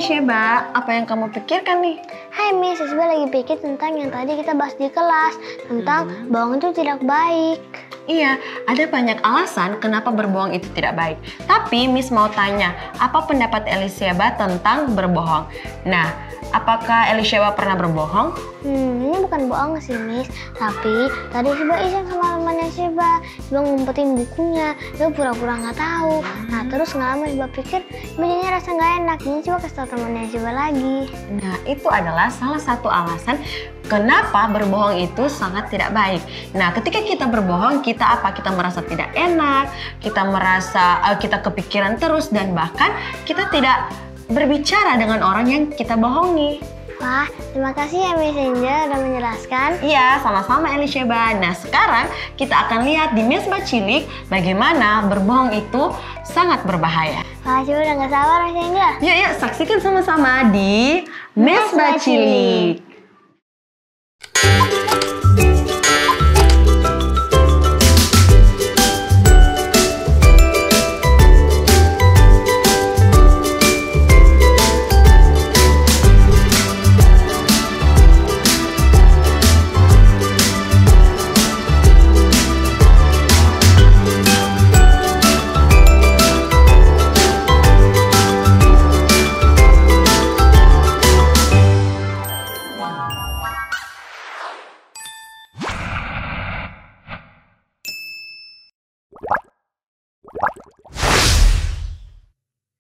Elisheba, apa yang kamu pikirkan nih? Hai Miss, Isba lagi pikir tentang yang tadi kita bahas di kelas, tentang bohong itu tidak baik. Iya, ada banyak alasan kenapa berbohong itu tidak baik. Tapi Miss mau tanya, apa pendapat Elisheba tentang berbohong? Nah, apakah Elisheba pernah berbohong? Ini bukan bohong sih Miss, tapi tadi Isba iseng sama temannya Isba ngumpetin bukunya, dia pura-pura nggak tahu. Nah terus nggak lama Isba pikir jadinya rasa nggak enak, ini coba kasih tau temannya Isba lagi. Nah, itu adalah salah satu alasan kenapa berbohong itu sangat tidak baik. Nah, ketika kita berbohong, kita merasa tidak enak, kita merasa kita kepikiran terus, dan bahkan kita tidak berbicara dengan orang yang kita bohongi. Wah, terima kasih ya Miss Angel udah menjelaskan. Iya, sama-sama Elisheba. Nah, sekarang kita akan lihat di Mesbah Cilik bagaimana berbohong itu sangat berbahaya. Wah, coba udah gak sabar Miss Angel. Yuk, saksikan sama-sama di Mesbah Cilik.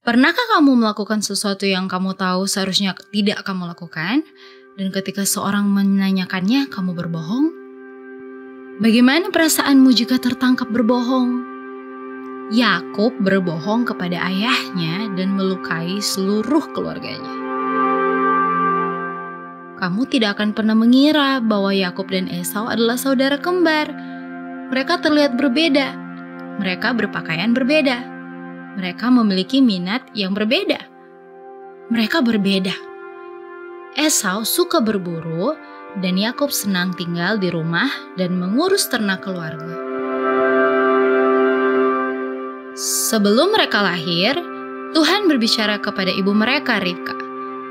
Pernahkah kamu melakukan sesuatu yang kamu tahu seharusnya tidak kamu lakukan? Dan ketika seorang menanyakannya, kamu berbohong? Bagaimana perasaanmu jika tertangkap berbohong? Yakub berbohong kepada ayahnya dan melukai seluruh keluarganya. Kamu tidak akan pernah mengira bahwa Yakub dan Esau adalah saudara kembar. Mereka terlihat berbeda. Mereka berpakaian berbeda. Mereka memiliki minat yang berbeda. Mereka berbeda. Esau suka berburu dan Yakub senang tinggal di rumah dan mengurus ternak keluarga. Sebelum mereka lahir, Tuhan berbicara kepada ibu mereka, Ribka.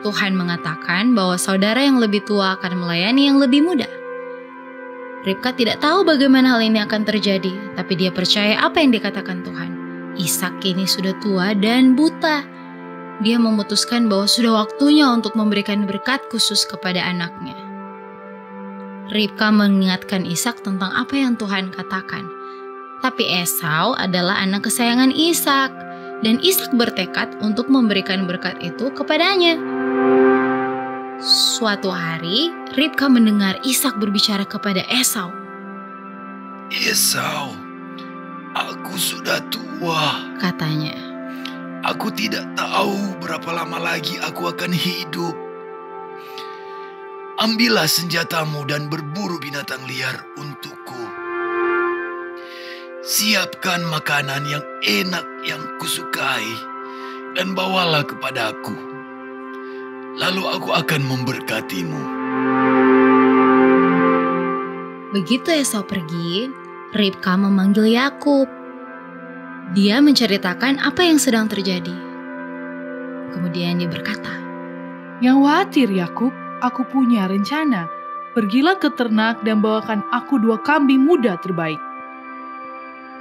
Tuhan mengatakan bahwa saudara yang lebih tua akan melayani yang lebih muda. Ribka tidak tahu bagaimana hal ini akan terjadi, tapi dia percaya apa yang dikatakan Tuhan. Ishak kini sudah tua dan buta. Dia memutuskan bahwa sudah waktunya untuk memberikan berkat khusus kepada anaknya. Ribka mengingatkan Ishak tentang apa yang Tuhan katakan. Tapi Esau adalah anak kesayangan Ishak, dan Ishak bertekad untuk memberikan berkat itu kepadanya. Suatu hari, Ribka mendengar Ishak berbicara kepada Esau. Esau, aku sudah tua, katanya. Aku tidak tahu berapa lama lagi aku akan hidup. Ambillah senjatamu dan berburu binatang liar untukku. Siapkan makanan yang enak yang kusukai dan bawalah kepadaku. Lalu aku akan memberkatimu. Begitu Esau pergi, Ribka memanggil Yakub. Dia menceritakan apa yang sedang terjadi. Kemudian dia berkata, "Yang khawatir Yakub, aku punya rencana. Pergilah ke ternak dan bawakan aku 2 kambing muda terbaik.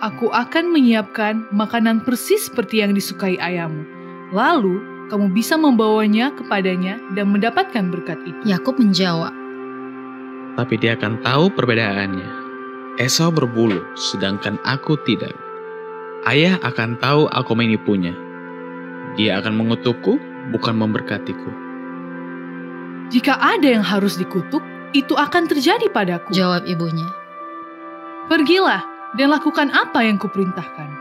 Aku akan menyiapkan makanan persis seperti yang disukai ayahmu. Lalu kamu bisa membawanya kepadanya dan mendapatkan berkat itu." Yakub menjawab, "Tapi dia akan tahu perbedaannya. Esau berbulu, sedangkan aku tidak. Ayah akan tahu aku menipunya. Dia akan mengutukku, bukan memberkatiku." "Jika ada yang harus dikutuk, itu akan terjadi padaku," jawab ibunya. "Pergilah dan lakukan apa yang kuperintahkan."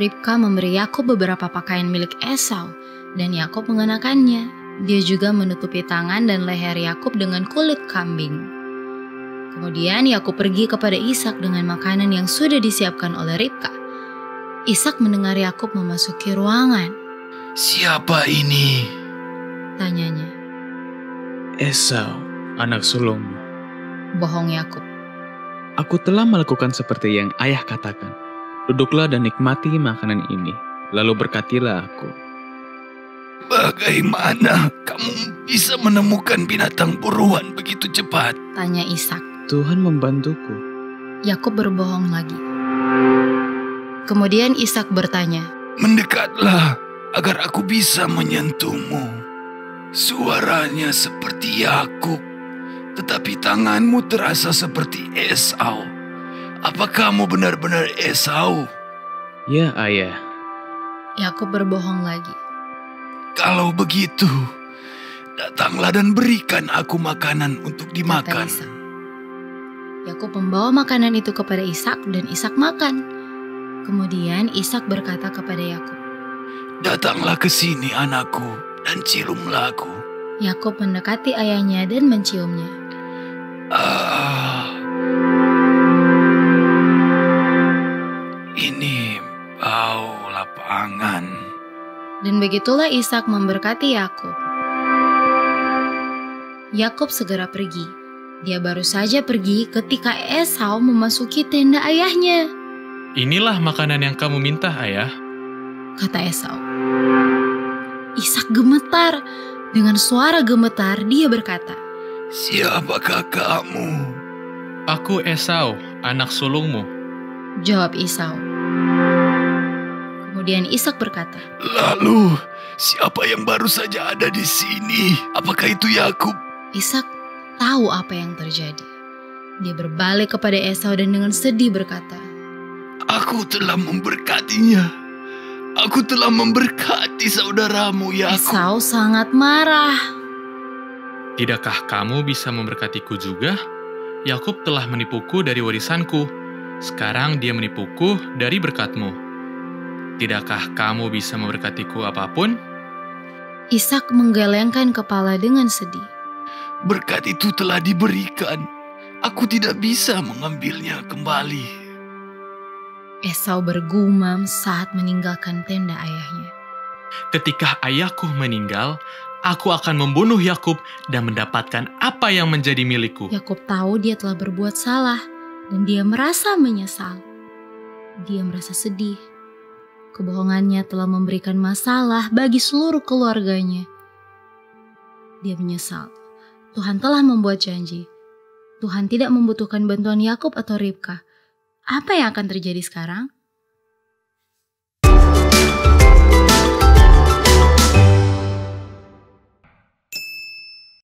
Ribka memberi Yakub beberapa pakaian milik Esau, dan Yakub mengenakannya. Dia juga menutupi tangan dan leher Yakub dengan kulit kambing. Kemudian Yakub pergi kepada Ishak dengan makanan yang sudah disiapkan oleh Ribka. Ishak mendengar Yakub memasuki ruangan. "Siapa ini?" tanyanya. "Esau, anak sulungmu." Bohong Yakub. "Aku telah melakukan seperti yang ayah katakan. Duduklah dan nikmati makanan ini, lalu berkatilah aku." Bagaimana kamu bisa menemukan binatang buruan begitu cepat? Tanya Ishak. Tuhan membantuku. Yakub berbohong lagi. Kemudian Ishak bertanya, Mendekatlah agar aku bisa menyentuhmu. Suaranya seperti Yakub, tetapi tanganmu terasa seperti Esau. Apa kamu benar-benar Esau? Ya, Ayah. Yakub berbohong lagi. Kalau begitu, datanglah dan berikan aku makanan untuk Kata dimakan. Ishak. Yakub membawa makanan itu kepada Ishak dan Ishak makan. Kemudian Ishak berkata kepada Yakub. Datanglah ke sini anakku dan ciumlah aku. Yakub mendekati ayahnya dan menciumnya. Ini bau lapangan. Dan begitulah Ishak memberkati Yakub. Yakub segera pergi. Dia baru saja pergi ketika Esau memasuki tenda ayahnya. Inilah makanan yang kamu minta, Ayah. Kata Esau. Ishak gemetar. Dengan suara gemetar dia berkata, Siapakah kamu? Aku Esau, anak sulungmu. Jawab Esau. Kemudian Ishak berkata, Lalu, siapa yang baru saja ada di sini? Apakah itu Yakub? Ishak tahu apa yang terjadi. Dia berbalik kepada Esau dan dengan sedih berkata, Aku telah memberkatinya. Aku telah memberkati saudaramu Yakub. Esau sangat marah. Tidakkah kamu bisa memberkatiku juga? Yakub telah menipuku dari warisanku. Sekarang dia menipuku dari berkatmu. Tidakkah kamu bisa memberkatiku apapun? Ishak menggelengkan kepala dengan sedih. Berkat itu telah diberikan. Aku tidak bisa mengambilnya kembali. Esau bergumam saat meninggalkan tenda ayahnya. Ketika ayahku meninggal, aku akan membunuh Yakub dan mendapatkan apa yang menjadi milikku. Yakub tahu dia telah berbuat salah dan dia merasa menyesal. Dia merasa sedih. Kebohongannya telah memberikan masalah bagi seluruh keluarganya. Dia menyesal. Tuhan telah membuat janji. Tuhan tidak membutuhkan bantuan Yakub atau Ribka. Apa yang akan terjadi sekarang?